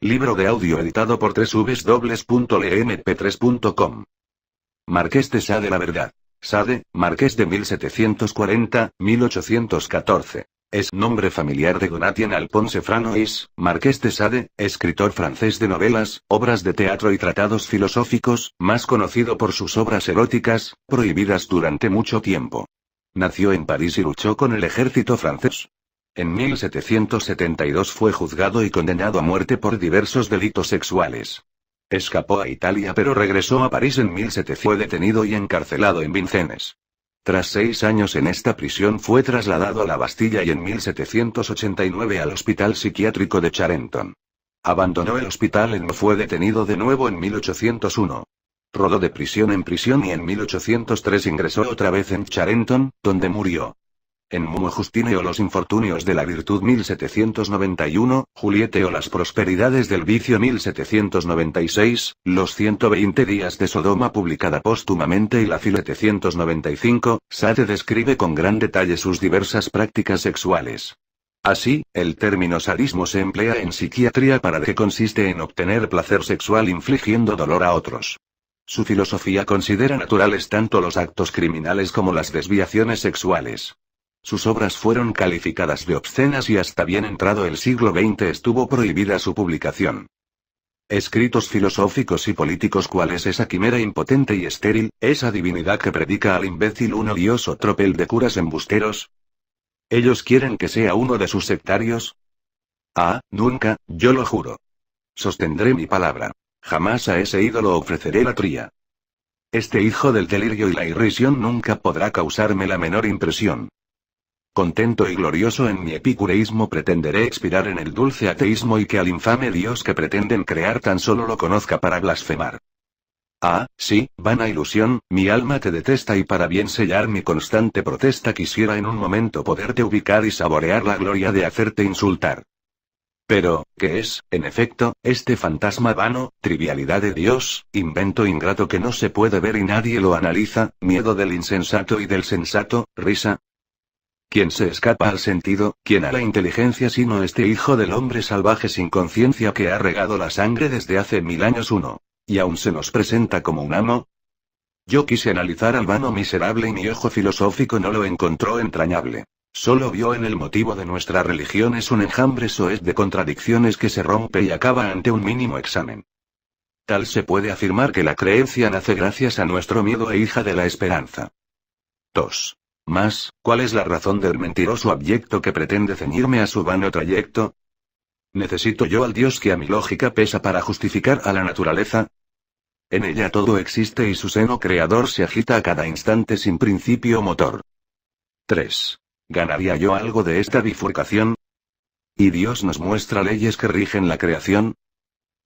Libro de audio editado por www.lemp3.com. Marqués de Sade. La verdad. Sade, marqués de 1740-1814. Es nombre familiar de Donatien Alphonse Franois, marqués de Sade, escritor francés de novelas, obras de teatro y tratados filosóficos, más conocido por sus obras eróticas, prohibidas durante mucho tiempo. Nació en París y luchó con el ejército francés. En 1772 fue juzgado y condenado a muerte por diversos delitos sexuales. Escapó a Italia pero regresó a París en 1700. Fue detenido y encarcelado en Vincennes. Tras 6 años en esta prisión fue trasladado a la Bastilla y en 1789 al Hospital Psiquiátrico de Charenton. Abandonó el hospital y fue detenido de nuevo en 1801. Rodó de prisión en prisión y en 1803 ingresó otra vez en Charenton, donde murió. En Mumo Justine o los infortunios de la virtud 1791, Juliette o las prosperidades del vicio 1796, Los 120 días de Sodoma publicada póstumamente y la 1795, Sade describe con gran detalle sus diversas prácticas sexuales. Así, el término sadismo se emplea en psiquiatría para que consiste en obtener placer sexual infligiendo dolor a otros. Su filosofía considera naturales tanto los actos criminales como las desviaciones sexuales. Sus obras fueron calificadas de obscenas y hasta bien entrado el siglo XX estuvo prohibida su publicación. Escritos filosóficos y políticos. ¿Cuál es esa quimera impotente y estéril, esa divinidad que predica al imbécil un odioso tropel de curas embusteros? ¿Ellos quieren que sea uno de sus sectarios? Ah, nunca, yo lo juro. Sostendré mi palabra. Jamás a ese ídolo ofreceré la tría. Este hijo del delirio y la irrisión nunca podrá causarme la menor impresión. Contento y glorioso en mi epicureísmo pretenderé expirar en el dulce ateísmo y que al infame Dios que pretenden crear tan solo lo conozca para blasfemar. Ah, sí, vana ilusión, mi alma te detesta y para bien sellar mi constante protesta quisiera en un momento poderte ubicar y saborear la gloria de hacerte insultar. Pero, ¿qué es, en efecto, este fantasma vano, trivialidad de Dios, invento ingrato que no se puede ver y nadie lo analiza, miedo del insensato y del sensato, risa? ¿Quién se escapa al sentido, quién a la inteligencia sino este hijo del hombre salvaje sin conciencia que ha regado la sangre desde hace 1000 años uno? ¿Y aún se nos presenta como un amo? Yo quise analizar al vano miserable y mi ojo filosófico no lo encontró entrañable. Solo vio en el motivo de nuestra religión es un enjambre soez de contradicciones que se rompe y acaba ante un mínimo examen. Tal se puede afirmar que la creencia nace gracias a nuestro miedo e hija de la esperanza. 2. Mas, ¿cuál es la razón del mentiroso abyecto que pretende ceñirme a su vano trayecto? ¿Necesito yo al Dios que a mi lógica pesa para justificar a la naturaleza? En ella todo existe y su seno creador se agita a cada instante sin principio motor. 3. ¿Ganaría yo algo de esta bifurcación? ¿Y Dios nos muestra leyes que rigen la creación?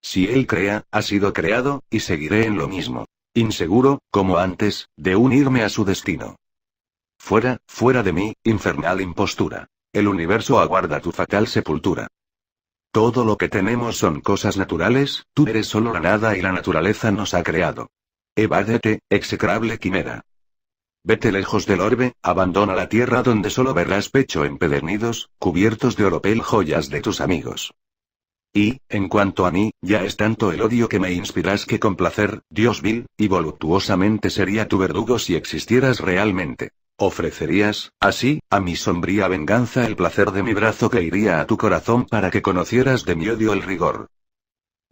Si Él crea, ha sido creado, y seguiré en lo mismo. Inseguro, como antes, de unirme a su destino. Fuera, fuera de mí, infernal impostura. El universo aguarda tu fatal sepultura. Todo lo que tenemos son cosas naturales, tú eres solo la nada y la naturaleza nos ha creado. Evádete, execrable quimera. Vete lejos del orbe, abandona la tierra donde solo verás pecho empedernidos, cubiertos de oropel joyas de tus amigos. Y, en cuanto a mí, ya es tanto el odio que me inspiras que con placer, Dios vil, y voluptuosamente sería tu verdugo si existieras realmente. Ofrecerías, así, a mi sombría venganza el placer de mi brazo que iría a tu corazón para que conocieras de mi odio el rigor.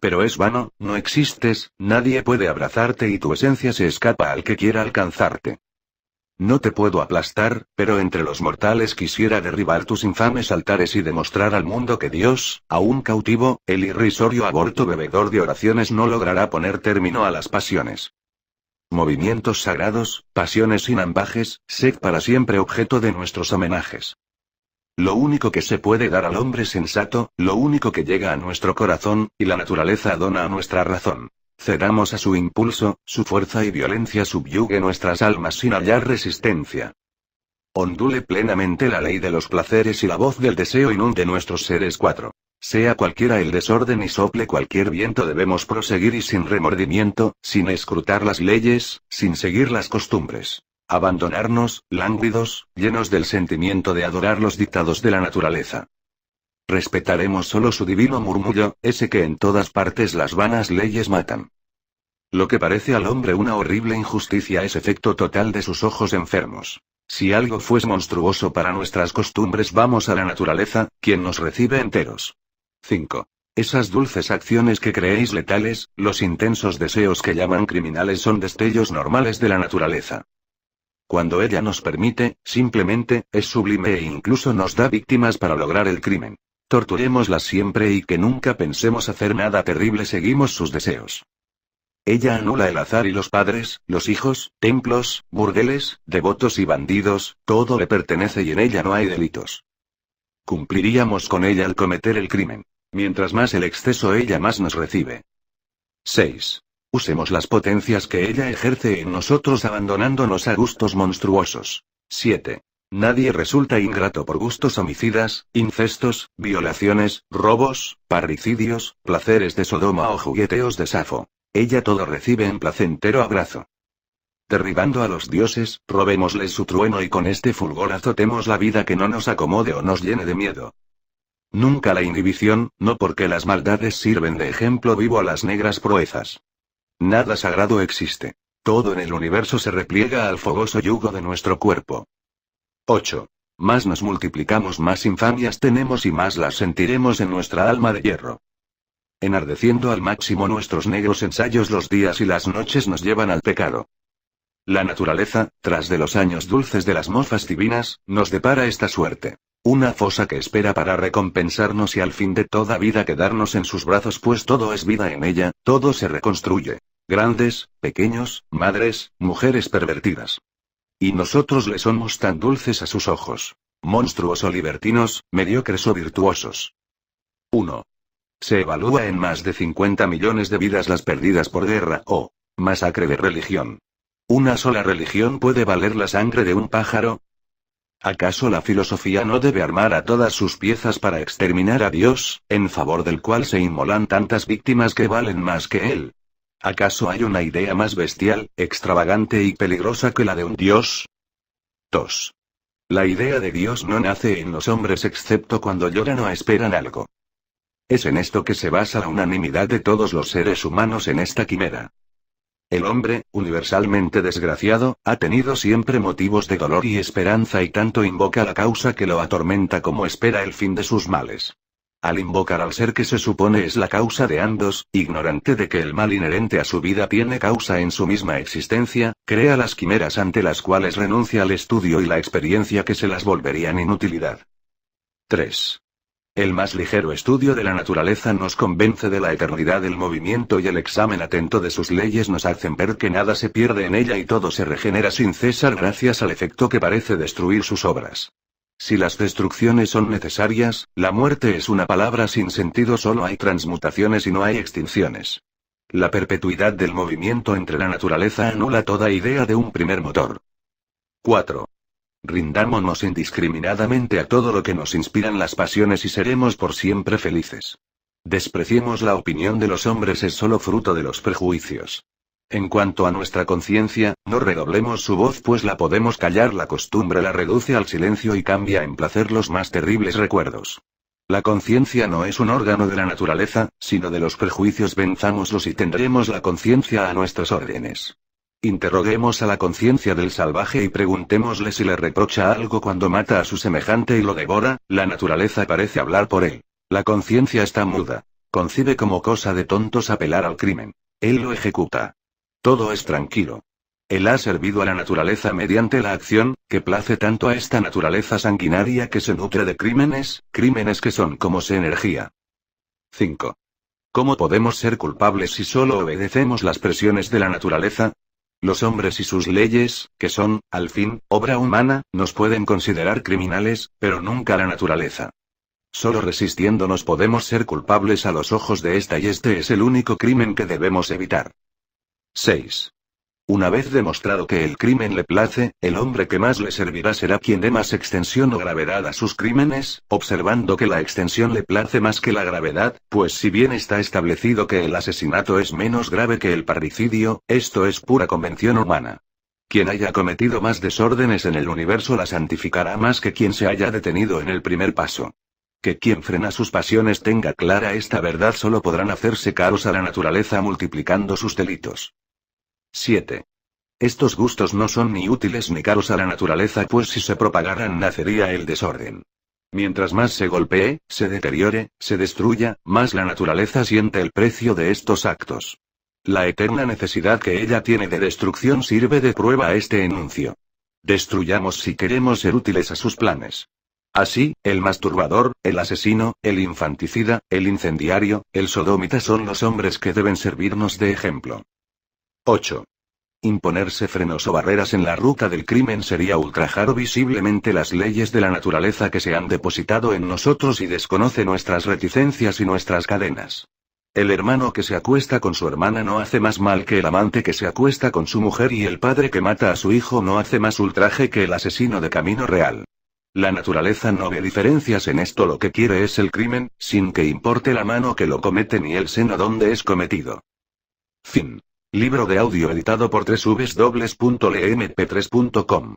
Pero es vano, no existes, nadie puede abrazarte y tu esencia se escapa al que quiera alcanzarte. No te puedo aplastar, pero entre los mortales quisiera derribar tus infames altares y demostrar al mundo que Dios, aún cautivo, el irrisorio aborto bebedor de oraciones no logrará poner término a las pasiones. Movimientos sagrados, pasiones sin ambajes, sed para siempre objeto de nuestros homenajes. Lo único que se puede dar al hombre sensato, lo único que llega a nuestro corazón, y la naturaleza dona a nuestra razón. Cedamos a su impulso, su fuerza y violencia subyugue nuestras almas sin hallar resistencia. Ondule plenamente la ley de los placeres y la voz del deseo inunde nuestros seres. 4. Sea cualquiera el desorden y sople cualquier viento debemos proseguir y sin remordimiento, sin escrutar las leyes, sin seguir las costumbres. Abandonarnos, lánguidos, llenos del sentimiento de adorar los dictados de la naturaleza. Respetaremos solo su divino murmullo, ese que en todas partes las vanas leyes matan. Lo que parece al hombre una horrible injusticia es efecto total de sus ojos enfermos. Si algo fuese monstruoso para nuestras costumbres, vamos a la naturaleza, quien nos recibe enteros. 5. Esas dulces acciones que creéis letales, los intensos deseos que llaman criminales son destellos normales de la naturaleza. Cuando ella nos permite, simplemente, es sublime e incluso nos da víctimas para lograr el crimen. Torturémoslas siempre y que nunca pensemos hacer nada terrible, seguimos sus deseos. Ella anula el azar y los padres, los hijos, templos, burdeles, devotos y bandidos, todo le pertenece y en ella no hay delitos. Cumpliríamos con ella al cometer el crimen. Mientras más el exceso, ella más nos recibe. 6. Usemos las potencias que ella ejerce en nosotros abandonándonos a gustos monstruosos. 7. Nadie resulta ingrato por gustos homicidas, incestos, violaciones, robos, parricidios, placeres de Sodoma o jugueteos de Safo. Ella todo recibe en placentero abrazo. Derribando a los dioses, robémosles su trueno y con este fulgor azotemos la vida que no nos acomode o nos llene de miedo. Nunca la inhibición, no, porque las maldades sirven de ejemplo vivo a las negras proezas. Nada sagrado existe. Todo en el universo se repliega al fogoso yugo de nuestro cuerpo. 8. Más nos multiplicamos, más infamias tenemos y más las sentiremos en nuestra alma de hierro. Enardeciendo al máximo nuestros negros ensayos, los días y las noches nos llevan al pecado. La naturaleza, tras de los años dulces de las mofas divinas, nos depara esta suerte. Una fosa que espera para recompensarnos y al fin de toda vida quedarnos en sus brazos, pues todo es vida en ella, todo se reconstruye. Grandes, pequeños, madres, mujeres pervertidas. Y nosotros le somos tan dulces a sus ojos. Monstruos o libertinos, mediocres o virtuosos. 1. Se evalúa en más de 50 millones de vidas las perdidas por guerra o masacre de religión. ¿Una sola religión puede valer la sangre de un pájaro? ¿Acaso la filosofía no debe armar a todas sus piezas para exterminar a Dios, en favor del cual se inmolan tantas víctimas que valen más que él? ¿Acaso hay una idea más bestial, extravagante y peligrosa que la de un Dios? 2. La idea de Dios no nace en los hombres excepto cuando lloran o esperan algo. Es en esto que se basa la unanimidad de todos los seres humanos en esta quimera. El hombre, universalmente desgraciado, ha tenido siempre motivos de dolor y esperanza y tanto invoca la causa que lo atormenta como espera el fin de sus males. Al invocar al ser que se supone es la causa de ambos, ignorante de que el mal inherente a su vida tiene causa en su misma existencia, crea las quimeras ante las cuales renuncia al estudio y la experiencia que se las volverían inutilidad. 3. El más ligero estudio de la naturaleza nos convence de la eternidad del movimiento y el examen atento de sus leyes nos hacen ver que nada se pierde en ella y todo se regenera sin cesar gracias al efecto que parece destruir sus obras. Si las destrucciones son necesarias, la muerte es una palabra sin sentido, solo hay transmutaciones y no hay extinciones. La perpetuidad del movimiento entre la naturaleza anula toda idea de un primer motor. 4. Rindámonos indiscriminadamente a todo lo que nos inspiran las pasiones y seremos por siempre felices. Despreciemos la opinión de los hombres, es solo fruto de los prejuicios. En cuanto a nuestra conciencia, no redoblemos su voz pues la podemos callar, la costumbre la reduce al silencio y cambia en placer los más terribles recuerdos. La conciencia no es un órgano de la naturaleza, sino de los prejuicios, venzámoslos y tendremos la conciencia a nuestras órdenes. Interroguemos a la conciencia del salvaje y preguntémosle si le reprocha algo cuando mata a su semejante y lo devora, la naturaleza parece hablar por él. La conciencia está muda. Concibe como cosa de tontos apelar al crimen. Él lo ejecuta. Todo es tranquilo. Él ha servido a la naturaleza mediante la acción, que place tanto a esta naturaleza sanguinaria que se nutre de crímenes, crímenes que son como su energía. 5. ¿Cómo podemos ser culpables si solo obedecemos las presiones de la naturaleza? Los hombres y sus leyes, que son, al fin, obra humana, nos pueden considerar criminales, pero nunca la naturaleza. Solo resistiéndonos podemos ser culpables a los ojos de esta y este es el único crimen que debemos evitar. 6. Una vez demostrado que el crimen le place, el hombre que más le servirá será quien dé más extensión o gravedad a sus crímenes, observando que la extensión le place más que la gravedad, pues si bien está establecido que el asesinato es menos grave que el parricidio, esto es pura convención humana. Quien haya cometido más desórdenes en el universo la santificará más que quien se haya detenido en el primer paso. Que quien frena sus pasiones tenga clara esta verdad, solo podrán hacerse caros a la naturaleza multiplicando sus delitos. 7. Estos gustos no son ni útiles ni caros a la naturaleza, pues si se propagaran nacería el desorden. Mientras más se golpee, se deteriore, se destruya, más la naturaleza siente el precio de estos actos. La eterna necesidad que ella tiene de destrucción sirve de prueba a este enuncio. Destruyamos si queremos ser útiles a sus planes. Así, el masturbador, el asesino, el infanticida, el incendiario, el sodómita son los hombres que deben servirnos de ejemplo. 8. Imponerse frenos o barreras en la ruta del crimen sería ultrajar visiblemente las leyes de la naturaleza que se han depositado en nosotros y desconoce nuestras reticencias y nuestras cadenas. El hermano que se acuesta con su hermana no hace más mal que el amante que se acuesta con su mujer, y el padre que mata a su hijo no hace más ultraje que el asesino de camino real. La naturaleza no ve diferencias en esto, lo que quiere es el crimen, sin que importe la mano que lo comete ni el seno donde es cometido. Fin. Libro de audio editado por www.lemp3.com